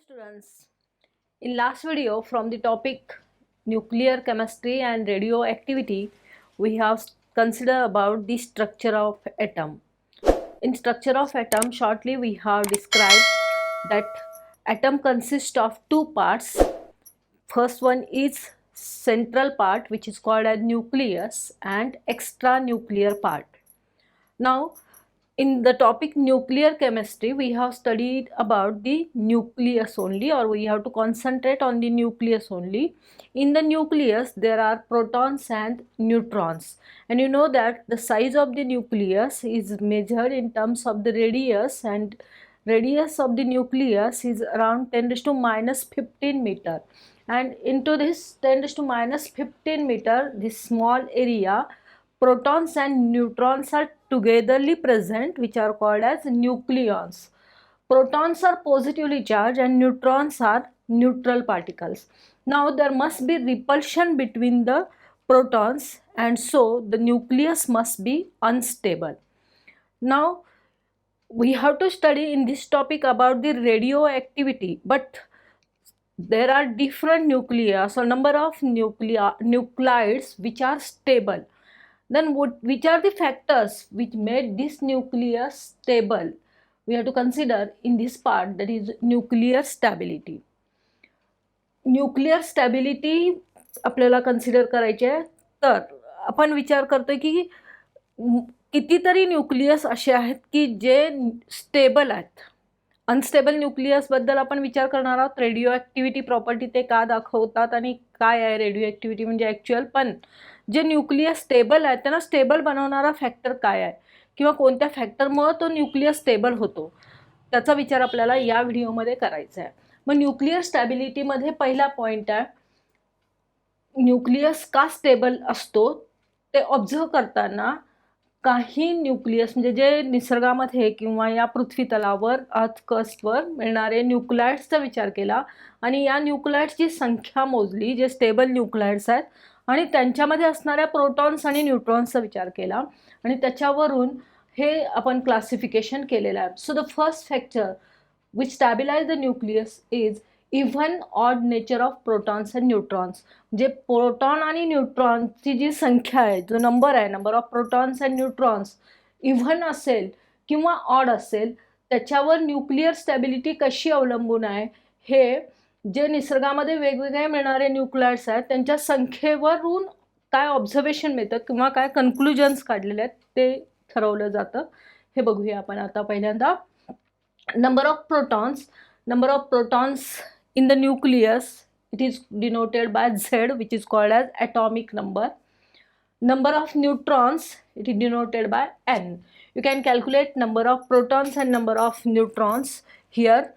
Students, in last video from the topic nuclear chemistry and radioactivity, we have considered about the structure of atom. In structure of atom, shortly we have described that atom consists of two parts. First one is central part, which is called as nucleus, and extranuclear part. Now in the topic nuclear chemistry, we have studied about the nucleus only, or we have to concentrate on the nucleus only. In the nucleus there are protons and neutrons, and you know that the size of the nucleus is measured in terms of the radius, and radius of the nucleus is around 10 raised to minus 15 meter, and into this 10 raised to minus 15 meter, this small area, protons and neutrons are togetherly present, which are called as nucleons. Protons are positively charged and neutrons are neutral particles. Now there must be repulsion between the protons, and so the nucleus must be unstable. Now we have to study in this topic about the radioactivity, but there are different nuclei, so number of nuclides which are stable. Then which are the factors which made this nucleus stable? We have to consider in this part, that is nuclear stability. Nuclear stability आपल्याला consider करायचे आहे. तर आपण विचार करतोय की कितीतरी nucleus असे आहेत की जे स्टेबल आहेत. अनस्टेबल न्यूक्लियस बद्दल आपण विचार करणार आहोत. रेडिओ ॲक्टिव्हिटी प्रॉपर्टी ते का दाखवतात आणि काय आहे रेडिओ ॲक्टिव्हिटी म्हणजे ॲक्च्युअल. पण जे न्यूक्लियस स्टेबल आहेत त्यांना स्टेबल बनवणारा फॅक्टर काय आहे किंवा कोणत्या फॅक्टरमुळे तो न्यूक्लियस स्टेबल होतो, त्याचा विचार आपल्याला या व्हिडिओमध्ये करायचा आहे. मग न्यूक्लियर स्टॅबिलिटीमध्ये पहिला पॉईंट आहे, न्यूक्लियस का स्टेबल असतो ते ऑब्झर्व करताना काही न्यूक्लियस म्हणजे जे निसर्गामध्ये किंवा या पृथ्वी तलावर अर्थ क्रस्टवर मिळणारे न्यूक्लाइड्सचा विचार केला आणि या न्यूक्लाइड्सची संख्या मोजली, जे स्टेबल न्यूक्लाइड्स आहेत, आणि त्यांच्यामध्ये असणाऱ्या प्रोटॉन्स आणि न्यूट्रॉन्सचा विचार केला आणि त्याच्यावरून हे आपण क्लासिफिकेशन केलेलं आहे. So the first factor which stabilise the nucleus is even odd nature of protons and neutrons. म्हणजे प्रोटॉन आणि न्यूट्रॉन्सची जी संख्या आहे, जो नंबर आहे, number of protons and neutrons even असेल किंवा ऑड असेल, त्याच्यावर न्यूक्लियर स्टॅबिलिटी कशी अवलंबून आहे हे जे निसर्गामध्ये वेगवेगळे मिळणारे न्यूक्लाइड्स आहेत त्यांच्या संख्येवरून काय ऑब्झर्वेशन मिळतं किंवा काय कन्क्लुजन्स काढलेले आहेत ते ठरवलं जातं. हे बघूया आपण आता. पहिल्यांदा number of protons in the nucleus, it is denoted by Z, which is called as atomic number. Number of neutrons, it is denoted by N. You can calculate number of protons and number of neutrons here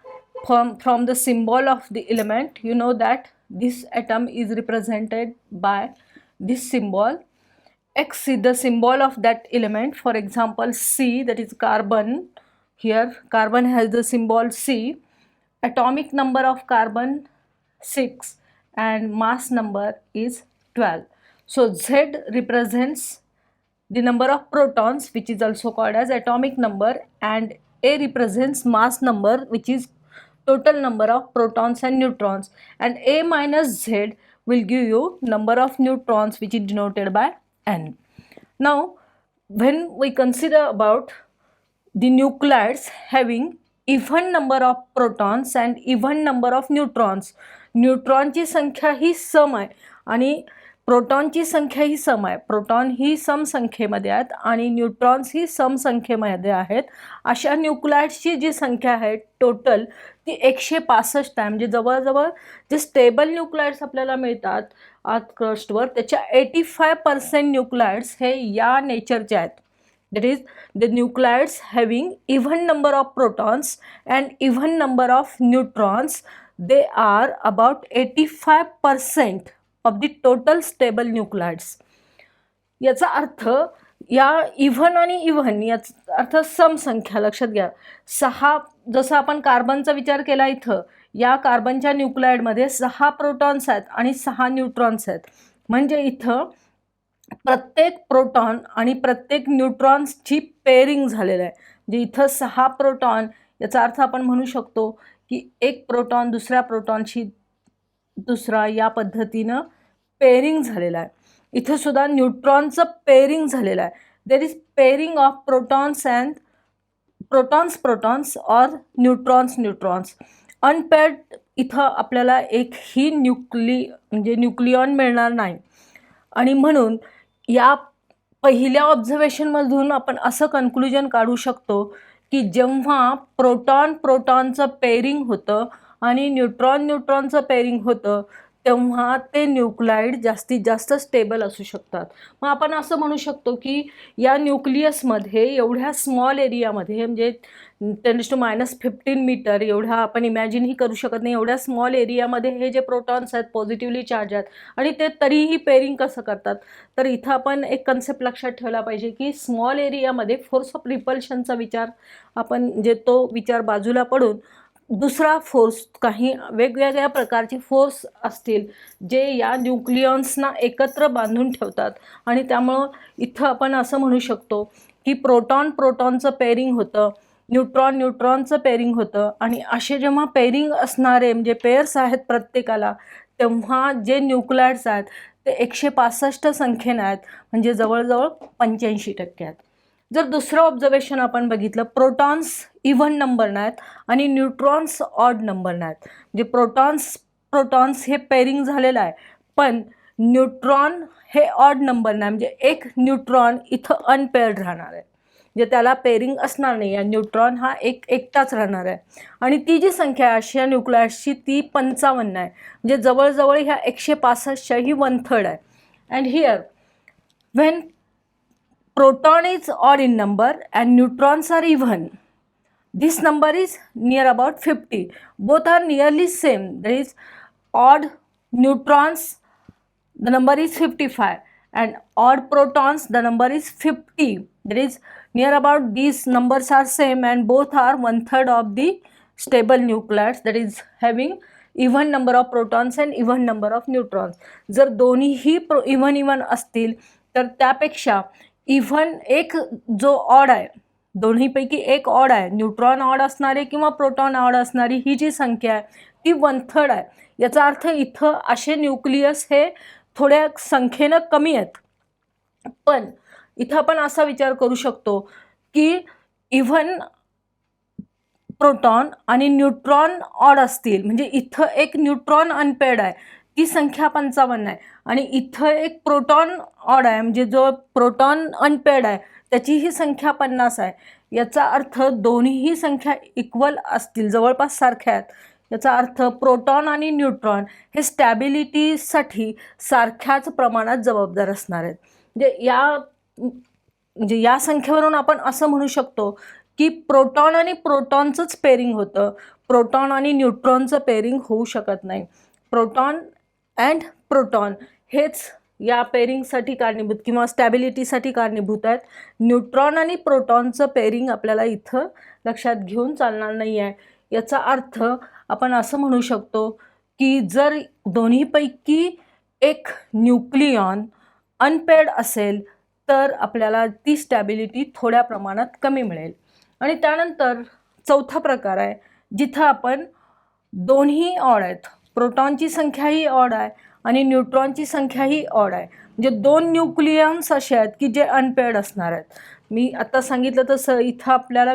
from the symbol of the element. You know that this atom is represented by this symbol. X is the symbol of that element. For example, C, that is carbon. Here carbon has the symbol C. Atomic number of carbon 6 and mass number is 12. So Z represents the number of protons, which is also called as atomic number, and A represents mass number, which is total number of protons and neutrons, and A minus Z will give you number of neutrons, which is denoted by N. Now when we consider about the nuclides having even number of protons and even number of neutrons, न्यूट्रॉनची संख्या ही सम आहे आणि प्रोटॉनची संख्या ही सम आहे. Proton ही सम संख्येमध्ये आहेत आणि न्यूट्रॉन्स ही सम संख्येमध्ये आहेत. अशा न्यूक्लाइड्सची जी संख्या आहे टोटल ती 165 आहे. म्हणजे जवळजवळ जे स्टेबल न्यूक्लाइड्स आपल्याला मिळतात अर्थ क्रस्टवर त्याच्या 85% न्यूक्लाइड्स हे या नेचरचे आहेत. That is, the nuclides having even number of protons and even number of neutrons, they are about 85% of the total stable nuclides. याचा अर्थ या इव्हन आणि इव्हन याचा अर्थ सम संख्या लक्षात घ्या. 6 जसं आपण कार्बनचा विचार केला, इथं या कार्बनच्या न्यूक्लाइडमध्ये 6 प्रोटॉन्स आहेत आणि 6 न्यूट्रॉन्स आहेत. म्हणजे इथं प्रत्येक प्रोटॉन आणि प्रत्येक न्यूट्रॉन्सची पेअरिंग झालेलं आहे. म्हणजे इथं 6 प्रोटॉन, याचा अर्थ आपण म्हणू शकतो की एक प्रोटॉन दुसऱ्या प्रोटॉनशी दुसरा या पद्धतीनं पेअरिंग झालेलं आहे. इथं सुद्धा न्यूट्रॉनचं पेअरिंग झालेलं आहे. There is pairing of protons and protons और न्यूट्रॉन्स. अनपेअर्ड इथं आपल्याला एकही म्हणजे न्यूक्लियॉन मिळणार नाही. आणि म्हणून या पहिल्या ऑब्झर्वेशनमधून आपण असं कन्क्लुजन काढू शकतो की जेव्हा प्रोटॉनचं पेअरिंग होतं आणि न्यूट्रॉनचं पेअरिंग होतं तेव्हा ते न्यूक्लाइड जास्तीत जास्त स्टेबल असू शकतात. मग आपण असं म्हणू शकतो की या न्यूक्लियसमध्ये एवढ्या स्मॉल एरियामध्ये म्हणजे 10⁻15 मीटर एवढा आपण इमॅजिनही करू शकत नाही, एवढ्या स्मॉल एरियामध्ये हे जे प्रोटॉन्स आहेत पॉझिटिव्हली चार्ज आहेत आणि ते तरीही पेअरिंग कसं करतात. तर इथं आपण एक कन्सेप्ट लक्षात ठेवला पाहिजे की स्मॉल एरियामध्ये फोर्स ऑफ रिपल्शनचा विचार आपण जे तो विचार बाजूला पडून दुसरा फोर्स काही वेगवेगळ्या प्रकारचे फोर्स असतील जे या न्यूक्लियॉन्सना एकत्र बांधून ठेवतात. आणि त्यामुळं इथं आपण असं म्हणू शकतो की प्रोटॉनचं पेअरिंग होतं, न्यूट्रॉनचं पेअरिंग होतं. आणि असे जेव्हा पेअरिंग असणारे म्हणजे पेअर्स आहेत प्रत्येकाला, तेव्हा जे न्यूक्लाइड्स आहेत ते 165 संख्येने आहेत, म्हणजे जवळजवळ 85% आहेत. जर दुसरं ऑब्झर्वेशन आपण बघितलं, प्रोटॉन्स इव्हन नंबर नाहीत आणि न्यूट्रॉन्स ऑड नंबर नाहीत. म्हणजे प्रोटॉन्स हे पेअरिंग झालेलं आहे, पण न्यूट्रॉन हे ऑड नंबर नाही, म्हणजे एक न्यूट्रॉन इथं अनपेअर्ड राहणार आहे, म्हणजे त्याला पेअरिंग असणार नाही. या न्यूट्रॉन हा एकटाच राहणार आहे. आणि ती जी संख्या आहे अशा न्यूक्लियसची ती 55 आहे, म्हणजे जवळजवळ ह्या 165च्याही 1/3 आहे. And here when proton is odd in number and neutrons are even, this number is near about 50. Both are nearly same. There is odd neutrons, the number is 55, and odd protons, the number is 50. There is near about these numbers are same and both are 1/3 of the stable nuclides, that is having even number of protons and even number of neutrons. जर दोन्हीही even असतील तर त्यापेक्षा even एक जो odd आहे, दोन्हीपैकी एक ऑड आहे, न्यूट्रॉन ऑड असणारे किंवा प्रोटॉन ऑड असणारी ही जी संख्या आहे ती 1/3 आहे. याचा अर्थ इथं असे न्यूक्लियस हे थोड्या संख्येनं कमी आहेत. पण इथं आपण असा विचार करू शकतो की इव्हन प्रोटॉन आणि न्यूट्रॉन ऑड असतील, म्हणजे इथं एक न्यूट्रॉन अनपेअर्ड आहे, ती संख्या 55 आहे. आणि इथं एक प्रोटॉन ऑड आहे, म्हणजे जो प्रोटॉन अनपेअर्ड आहे त्याची ही संख्या 50 आहे. याचा अर्थ दोन्हीही संख्या इक्वल असतील, जवळपास सारख्या आहेत. याचा अर्थ प्रोटॉन आणि न्यूट्रॉन हे स्टॅबिलिटीसाठी सारख्याच प्रमाणात जबाबदार असणार आहेत. म्हणजे या संख्येवरून आपण असं म्हणू शकतो की प्रोटॉन आणि प्रोटॉनचंच पेअरिंग होतं, प्रोटॉन आणि न्यूट्रॉनचं पेअरिंग होऊ शकत नाही. प्रोटॉन अँड प्रोटॉन हेच या पेअरिंगसाठी कारणीभूत किंवा स्टॅबिलिटीसाठी कारणीभूत आहेत. न्यूट्रॉन आणि प्रोटॉनचं पेअरिंग आपल्याला इथं लक्षात घेऊन चालणार नाही आहे. याचा अर्थ आपण असं म्हणू शकतो की जर दोन्हीपैकी एक न्यूक्लियॉन अनपेअर्ड असेल तर आपल्याला ती स्टॅबिलिटी थोड्या प्रमाणात कमी मिळेल. आणि त्यानंतर चौथा प्रकार आहे जिथं आपण दोन्ही ऑड आहेत, प्रोटॉनची संख्याही ऑड आहे आणि न्यूट्रॉनची संख्याही ऑड आहे, म्हणजे दोन न्यूक्लियन्स असे आहेत की जे अनपेअर्ड असणार आहेत. मी आता सांगितलं तसं इथं आपल्याला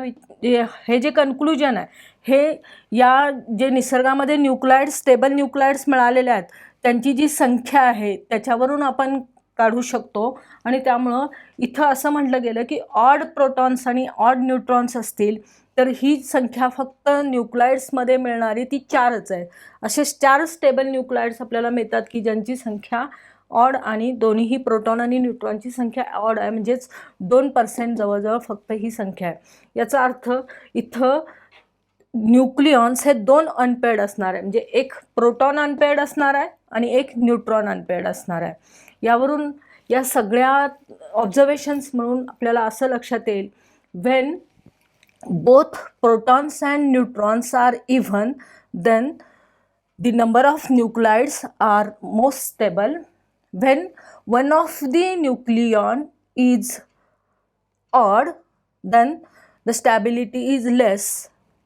हे जे कन्क्लुजन आहे हे या जे निसर्गामध्ये न्यूक्लाइड्स स्टेबल न्यूक्लाइड्स मिळालेले आहेत त्यांची जी संख्या आहे त्याच्यावरून आपण काढू शकतो. आणि त्यामुळं इथं असं म्हटलं गेलं की ऑड प्रोटॉन्स आणि ऑड न्यूट्रॉन्स असतील तर ही संख्या फक्त न्यूक्लाइड्समध्ये मिळणारी ती 4च आहे. असे 4 स्टेबल न्यूक्लाइड्स आपल्याला मिळतात की ज्यांची संख्या ऑड आणि दोन्हीही प्रोटॉन आणि न्यूट्रॉनची संख्या ऑड आहे, म्हणजेच 2% जवळजवळ फक्त ही संख्या आहे. याचा अर्थ इथं न्यूक्लियॉन्स हे 2 अनपेअर्ड असणार आहे, म्हणजे एक प्रोटॉन अनपेअर्ड असणार आहे आणि एक न्यूट्रॉन अनपेअर्ड असणार आहे. यावरून या सगळ्या ऑब्झर्वेशन्स म्हणून आपल्याला असं लक्षात येईल, when both protons and neutrons are even, then the number of nuclides are most stable. When one of the nucleon is odd, then the stability is less,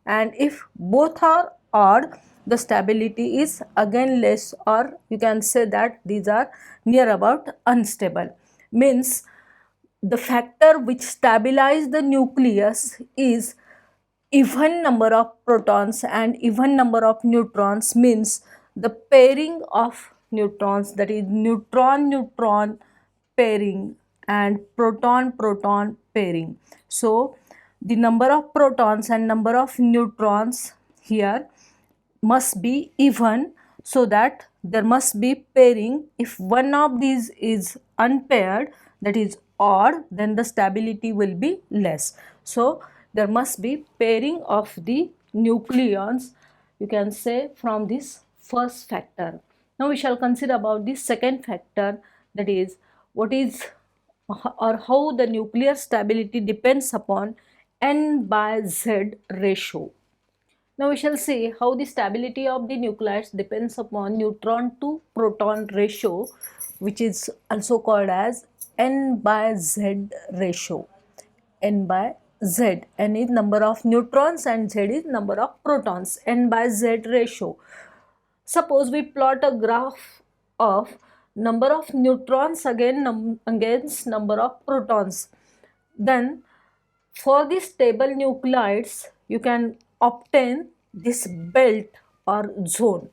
and if both are odd, the stability is again less, or you can say that these are near about unstable. Means the factor which stabilize the nucleus is even number of protons and even number of neutrons, means the pairing of neutrons, that is neutron neutron pairing and proton proton pairing. So the number of protons and number of neutrons here must be even, so that there must be pairing. If one of these is unpaired, that is odd, then the stability will be less. So there must be pairing of the nucleons, you can say, from this first factor. Now we shall consider about the second factor, that is what is or how the nuclear stability depends upon N/Z ratio. Now we shall see how the stability of the nuclides depends upon neutron to proton ratio, which is also called as N/Z ratio. N/Z, N is number of neutrons and Z is number of protons. N/Z ratio. Suppose we plot a graph of number of neutrons against number of protons. Then for the stable nuclides, you can obtain this belt or zone.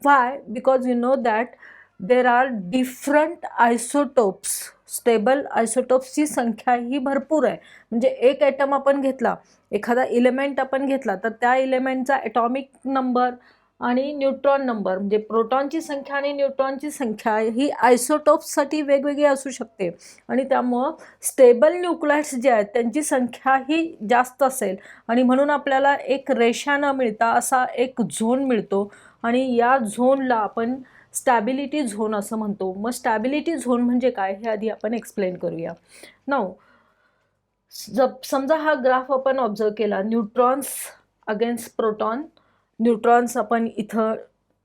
Why? Because you know that there are different isotopes. Stable आयसोटोप्सची संख्या ही भरपूर आहे. म्हणजे एक item आपण घेतला, एखादा इलेमेंट आपण घेतला, तर त्या इलेमेंटचा ॲटॉमिक नंबर आणि न्यूट्रॉन नंबर, म्हणजे प्रोटॉनची संख्या आणि न्यूट्रॉनची संख्या ही आयसोटोप्ससाठी वेगवेगळी असू शकते. आणि त्यामुळं स्टेबल न्यूक्लाइड्स जे आहेत त्यांची संख्या ही जास्त असेल, आणि म्हणून आपल्याला एक रेषा न मिळता असा एक झोन मिळतो, आणि या झोनला आपण स्टॅबिलिटी झोन असं म्हणतो. मग स्टॅबिलिटी झोन म्हणजे काय हे आधी आपण एक्सप्लेन करूया. नाउ समजा हा ग्राफ आपण ऑब्झर्व केला, न्यूट्रॉन्स अगेन्स्ट प्रोटॉन. न्यूट्रॉन्स आपण इथं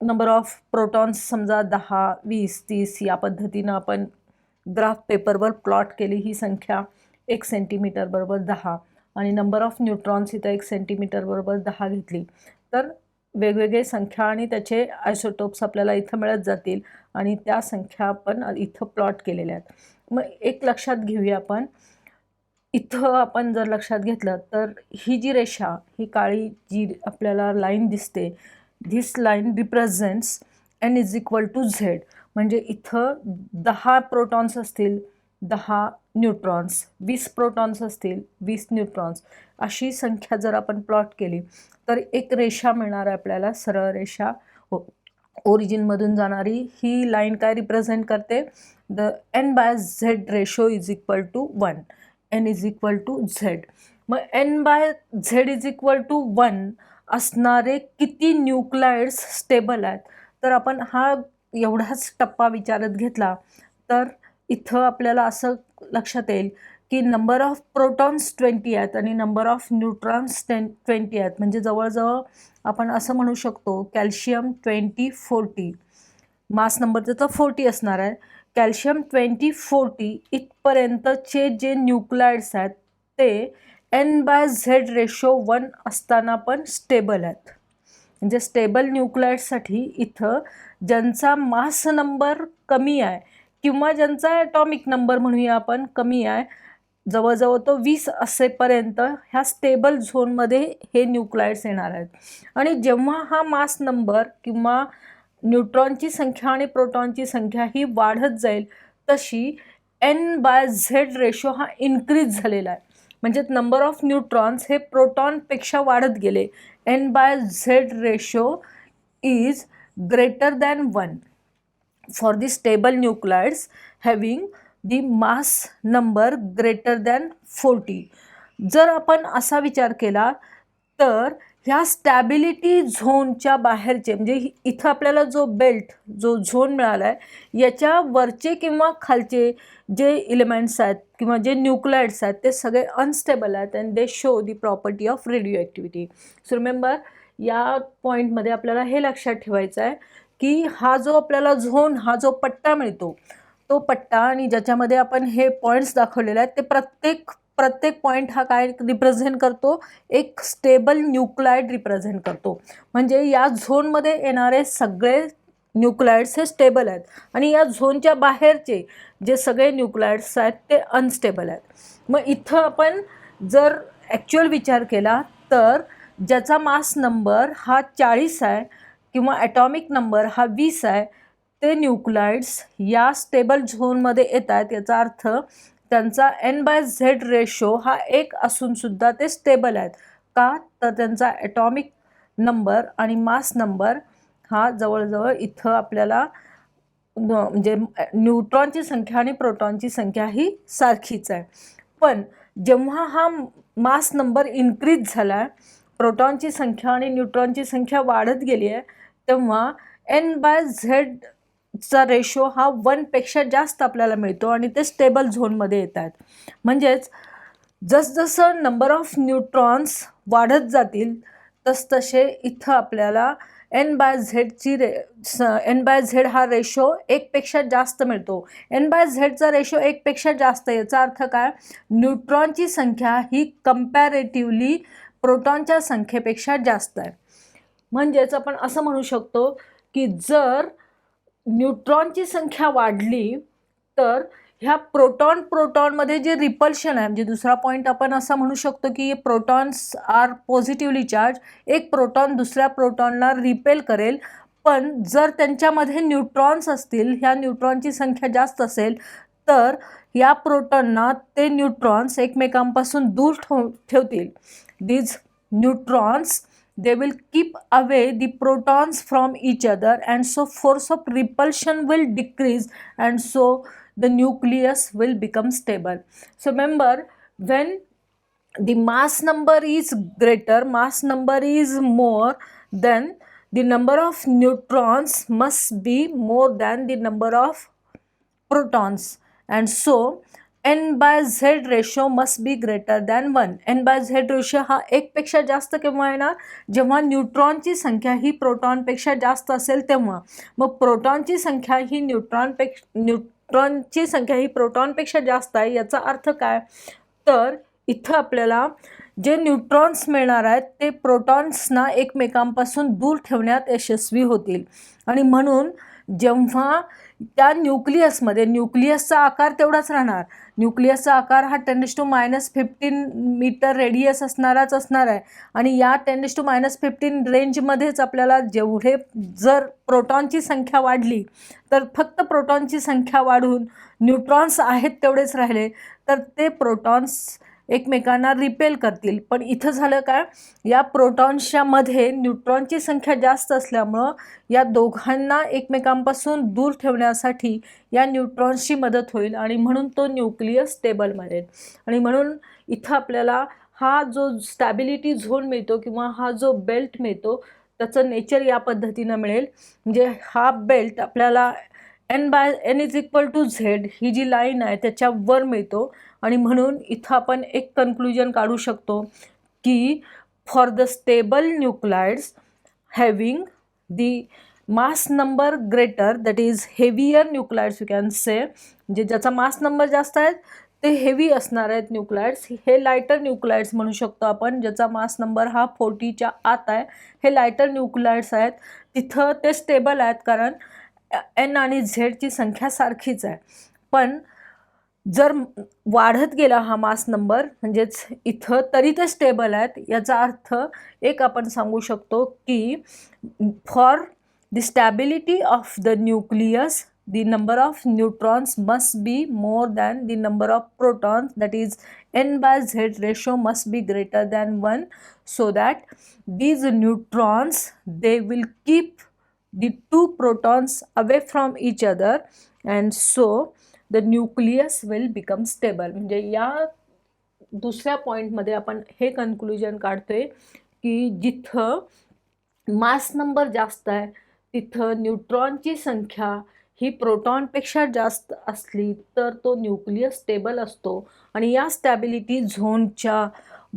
नंबर ऑफ प्रोटॉन्स समजा 10, 20, 30 या पद्धतीनं आपण ग्राफ पेपरवर प्लॉट केली. ही संख्या 1 सेंटीमीटर बरोबर 10, आणि नंबर ऑफ न्यूट्रॉन्स इथं 1 सेंटीमीटर बरोबर 10 घेतली, तर वेगवेगळे संख्या आणि त्याचे आयसोटोप्स आपल्याला इथं मिळत जातील, आणि त्या संख्या आपण इथं प्लॉट केलेल्या आहेत. मग एक लक्षात घेऊया आपण. इथं आपण जर लक्षात घेतलं तर ही जी रेषा, ही काळी जी आपल्याला लाईन दिसते, धिस लाईन रिप्रेझेंट्स N=Z. म्हणजे इथं 10 प्रोटॉन्स असतील, 10 न्यूट्रॉन्स, 20 प्रोटॉन्स असतील, 20 न्यूट्रॉन्स, अशी संख्या जर आपण प्लॉट केली तर एक रेषा मिळणार आहे आपल्याला, सरळ रेषा ओरिजिनमधून जाणारी. ही लाईन काय रिप्रेझेंट करते? The N/Z ratio =1. N=Z. मग N/Z=1 असणारे किती न्यूक्लाइड्स स्टेबल आहेत? तर आपण हा एवढाच टप्पा विचारत घेतला तर इथं आपल्याला असं लक्षात येईल की नंबर ऑफ प्रोटॉन्स 20 आहेत आणि नंबर ऑफ न्यूट्रॉन्स 20 आहेत. म्हणजे जवळजवळ आपण असं म्हणू शकतो कॅल्शियम 2040, मास नंबर त्याचा 40 असणार आहे. कॅल्शियम 2040 इथपर्यंतचे जे न्यूक्लाइड्स आहेत ते N/Z रेशो 1 असताना पण स्टेबल आहेत. म्हणजे स्टेबल न्यूक्लाइड्ससाठी इथं ज्यांचा मास नंबर कमी आहे किंवा ज्यांचा ॲटॉमिक नंबर म्हणूया आपण कमी आहे, जवळजवळ तो 20 असेपर्यंत ह्या स्टेबल झोनमध्ये हे न्यूक्लाइड्स येणार आहेत. आणि जेव्हा हा मास नंबर किंवा न्यूट्रॉनची संख्या आणि प्रोटॉनची संख्या ही वाढत जाईल तशी N/Z रेशो हा इन्क्रीज झालेला आहे. म्हणजे नंबर ऑफ न्यूट्रॉन्स हे प्रोटॉनपेक्षा वाढत गेले. N/Z ratio is greater than 1 for the stable nuclides having the mass number greater than 40. जर आपण असा विचार केला तर ह्या स्टॅबिलिटी झोनच्या बाहेरचे, म्हणजे इथं आपल्याला जो बेल्ट, जो झोन मिळाला आहे, याच्या वरचे किंवा खालचे जे इलेमेंट्स आहेत किंवा जे न्यूक्लाइड्स आहेत ते सगळे अनस्टेबल आहेत and they show the property of radio activity. So remember, या पॉईंटमध्ये आपल्याला हे लक्षात ठेवायचं आहे की हा जो आपल्याला झोन, हा जो पट्टा मिळतो, तो पट्टा आणि ज्याच्यामध्ये आपण हे पॉईंट्स दाखवलेले आहेत ते प्रत्येक प्रत्येक पॉईंट हा काय रिप्रेझेंट करतो, एक स्टेबल न्यूक्लाइड रिप्रेझेंट करतो. म्हणजे या झोनमध्ये येणारे सगळे न्यूक्लाइड्स हे स्टेबल आहेत आणि या झोनच्या बाहेरचे जे सगळे न्यूक्लाइड्स आहेत ते अनस्टेबल आहेत. मग इथं आपण जर ॲक्च्युअल विचार केला तर ज्याचा मास नंबर हा 40 आहे किंवा ॲटॉमिक नंबर हा 20 आहे, ते न्यूक्लाइड्स या स्टेबल झोनमध्ये येत आहेत. याचा अर्थ त्यांचा N/Z रेशो हा 1 असूनसुद्धा ते स्टेबल आहेत. का? तर त्यांचा ॲटॉमिक नंबर आणि मास नंबर हा जवळजवळ इथं आपल्याला म्हणजे न्यूट्रॉनची संख्या आणि प्रोटॉनची संख्या ही सारखीच आहे. पण जेव्हा हा मास नंबर इन्क्रीज झाला आहे, प्रोटॉनची संख्या आणि न्यूट्रॉनची संख्या वाढत गेली आहे, तेव्हा N/Zचा रेशो हा 1पेक्षा जास्त आपल्याला मिळतो आणि ते स्टेबल झोनमध्ये येत आहेत. म्हणजेच जसजसं नंबर ऑफ न्यूट्रॉन्स वाढत जातील तसतसे इथं आपल्याला N/Z हा रेशो 1पेक्षा जास्त मिळतो. N/Zचा रेशो 1पेक्षा जास्त, याचा अर्थ काय? न्यूट्रॉनची संख्या ही कंपॅरेटिव्हली प्रोटॉनच्या संख्येपेक्षा जास्त आहे. म्हणजेच आपण असं म्हणू शकतो की जर न्यूट्रॉनची संख्या वाढली तर ह्या प्रोटॉनमध्ये जे रिपल्शन आहे, म्हणजे दुसरा पॉईंट आपण असा म्हणू शकतो की प्रोटॉन्स आर पॉझिटिव्हली चार्ज, एक प्रोटॉन दुसऱ्या प्रोटॉनला रिपेल करेल. पण जर त्यांच्यामध्ये न्यूट्रॉन्स असतील, ह्या न्यूट्रॉनची संख्या जास्त असेल तर या प्रोटॉनना ते न्यूट्रॉन्स एकमेकांपासून दूर ठेवतील. These neutrons they will keep away the protons from each other, and so force of repulsion will decrease, and so the nucleus will become stable. So remember, when the mass number is greater, mass number is more, then the number of neutrons must be more than the number of protons, and so N/Z ratio must be greater than 1. N/Z ratio हा 1पेक्षा जास्त केव्हा येणार? जेव्हा न्यूट्रॉनची संख्या ही प्रोटॉनपेक्षा जास्त असेल तेव्हा. मग प्रोटॉनची संख्या ही न्यूट्रॉनची संख्या ही प्रोटॉनपेक्षा जास्त आहे. याचा अर्थ काय? तर इथं आपल्याला जे न्यूट्रॉन्स मिळणार आहेत ते प्रोटॉन्सना एकमेकांपासून दूर ठेवण्यात यशस्वी होतील. आणि म्हणून जेव्हा त्या न्यूक्लियसचा आकार तेवढाच राहणार. न्यूक्लियसचा आकार हा 10⁻15 मीटर रेडियस असणाराच असणार आहे. आणि या 10⁻15 रेंजमध्येच आपल्याला जेवढे जर प्रोटॉनची संख्या वाढली तर फक्त प्रोटॉनची संख्या वाढून न्यूट्रॉन्स आहेत तेवढेच राहिले तर ते प्रोटॉन्स एकमेकांना रिपेल करतील. पण इथं झालं काय? या प्रोटॉन्सच्या मध्ये न्यूट्रॉनची संख्या जास्त असल्यामुळं या दोघांना एकमेकांपासून दूर ठेवण्यासाठी या न्यूट्रॉन्सची मदत होईल आणि म्हणून तो न्यूक्लियस स्टेबल मिळेल. आणि म्हणून इथं आपल्याला हा जो स्टॅबिलिटी झोन मिळतो किंवा हा जो बेल्ट मिळतो त्याचं नेचर या पद्धतीनं मिळेल. म्हणजे हा बेल्ट आपल्याला N/N=Z ही जी लाईन आहे त्याच्यावर मिळतो. आणि म्हणून इथं आपण एक कन्क्लुजन काढू शकतो की for the stable nuclides having the mass number greater, that is heavier nuclides you can say, म्हणजे ज्याचा मास नंबर जास्त आहे ते हेवी असणार आहेत न्यूक्लाइड्स. हे लायटर न्यूक्लाइड्स म्हणू शकतो आपण, ज्याचा मास नंबर हा 40च्या आत आहे. हे लायटर न्यूक्लाइड्स आहेत. तिथं ते स्टेबल आहेत कारण N आणि Zची संख्या सारखीच आहे. पण जर वाढत गेला हा मास नंबर म्हणजेच इथं तरी ते स्टेबल आहेत. याचा अर्थ एक आपण सांगू शकतो की for the stability of the nucleus the number of neutrons must be more than the number of protons, that is N/Z ratio must be greater than 1, so that these neutrons they will keep the two protons away from each other, and so the nucleus will become stable. म्हणजे या दुसऱ्या पॉईंटमध्ये आपण हे conclusion काढतोय की जिथं mass number जास्त आहे तिथं न्यूट्रॉनची संख्या ही प्रोटॉनपेक्षा जास्त असली तर तो न्यूक्लियस स्टेबल असतो. आणि या स्टॅबिलिटी झोनच्या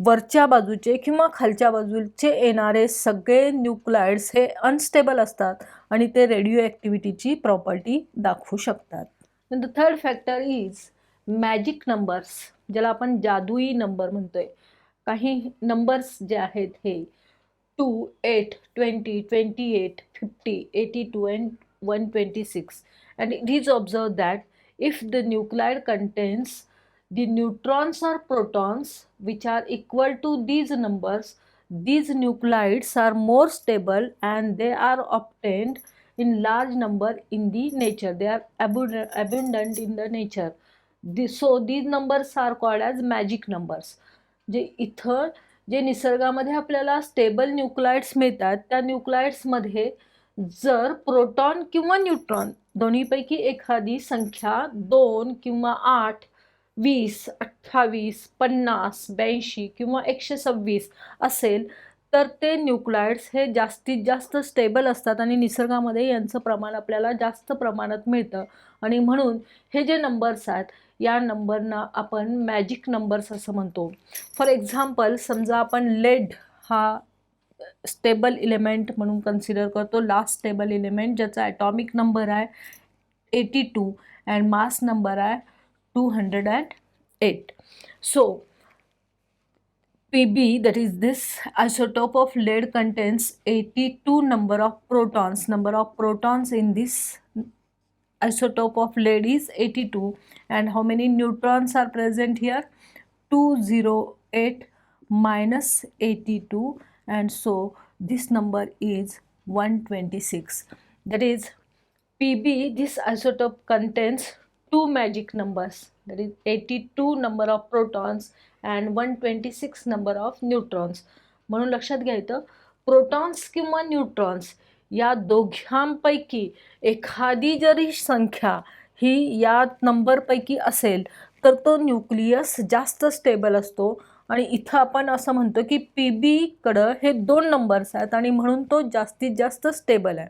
वरच्या बाजूचे किंवा खालच्या बाजूचे येणारे सगळे न्यूक्लाइड्स हे अनस्टेबल असतात आणि ते रेडिओ ॲक्टिव्हिटीची प्रॉपर्टी दाखवू शकतात. The third factor is magic numbers. ज्याला आपण जादुई नंबर म्हणतोय. काही नंबर्स जे आहेत हे 2, 8, 20, 28, 50, 82 and 126. And it is observed that if the nuclide contains the neutrons or protons which are equal to these numbers, these nuclides are more stable and they are obtained in large number in the nature. They are abundant in the nature. So these numbers are called as magic numbers. जे इथं जे निसर्गामध्ये आपल्याला stable nuclides मिळतात त्या न्यूक्लाइड्समध्ये जर proton किंवा neutron दोन्हीपैकी एखादी संख्या 2 किंवा 8, 20, 28, 50, 82 किंवा 126 असेल तर ते न्यूक्लाइड्स हे जास्तीत जास्त स्टेबल असतात आणि निसर्गामध्ये यांचं प्रमाण आपल्याला जास्त प्रमाणात मिळतं. आणि म्हणून हे जे नंबर्स आहेत या नंबरना आपण मॅजिक नंबर्स असं म्हणतो. फॉर एक्झाम्पल समजा आपण लेड हा स्टेबल इलेमेंट म्हणून कन्सिडर करतो, लास्ट स्टेबल इलेमेंट ज्याचा ॲटॉमिक नंबर आहे 82 अँड मास नंबर आहे 208. So Pb, that is this isotope of lead, contains 82 number of protons. Number of protons in this isotope of lead is 82. And how many neutrons are present here? 208 minus 82. And so this number is 126. That is Pb, this isotope contains two magic numbers. That is 82 number of protons and 126 number of neutrons. म्हणून लक्षात घ्यायचं protons किंवा neutrons या दोघांपैकी एखादी जरी संख्या ही या नंबरपैकी असेल तर तो न्यूक्लियस जास्त स्टेबल असतो. आणि इथं आपण असं म्हणतो की पीबीकडं हे 2 नंबर्स आहेत आणि म्हणून तो जास्तीत जास्त स्टेबल आहे.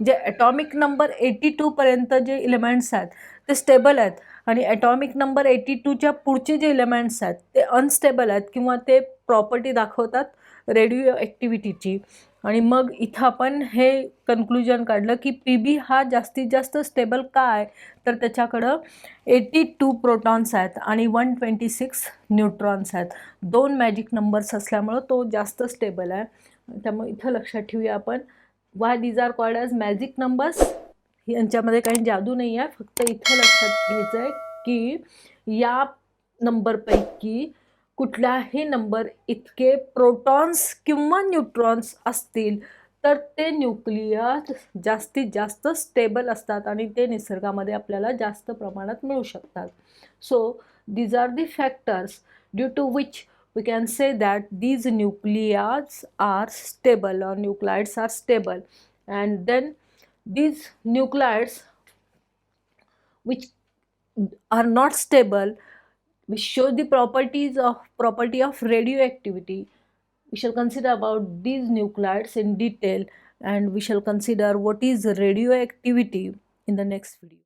जे ॲटॉमिक नंबर 82 पर्यंत जे इलेमेंट्स आहेत ते स्टेबल आहेत आणि ॲटॉमिक नंबर 82च्या पुढचे जे इलेमेंट्स आहेत ते अनस्टेबल आहेत किंवा ते प्रॉपर्टी दाखवतात रेडिओ ॲक्टिव्हिटीची. आणि मग इथं आपण हे कन्क्लुजन काढलं की पीबी हा जास्तीत जास्त स्टेबल का आहे तर त्याच्याकडं 82 प्रोटॉन्स आहेत आणि 126 न्यूट्रॉन्स आहेत. 2 मॅजिक नंबर्स असल्यामुळं तो जास्त स्टेबल आहे. त्यामुळे इथं लक्षात ठेवूया आपण why these are called as magic numbers. यांच्यामध्ये काही जादू नाही आहे, फक्त इथं लक्षात घ्यायचं आहे की या नंबरपैकी कुठलाही नंबर इतके प्रोटॉन्स किंवा न्यूट्रॉन्स असतील तर ते न्यूक्लियस जास्तीत जास्त स्टेबल असतात आणि ते निसर्गामध्ये आपल्याला जास्त प्रमाणात मिळू शकतात. So these are the factors due to which we can say that these nuclides are stable or nuclides are stable. And then these nuclides which are not stable, which show the property of radioactivity, we shall consider about these nuclides in detail and we shall consider what is radioactivity in the next video.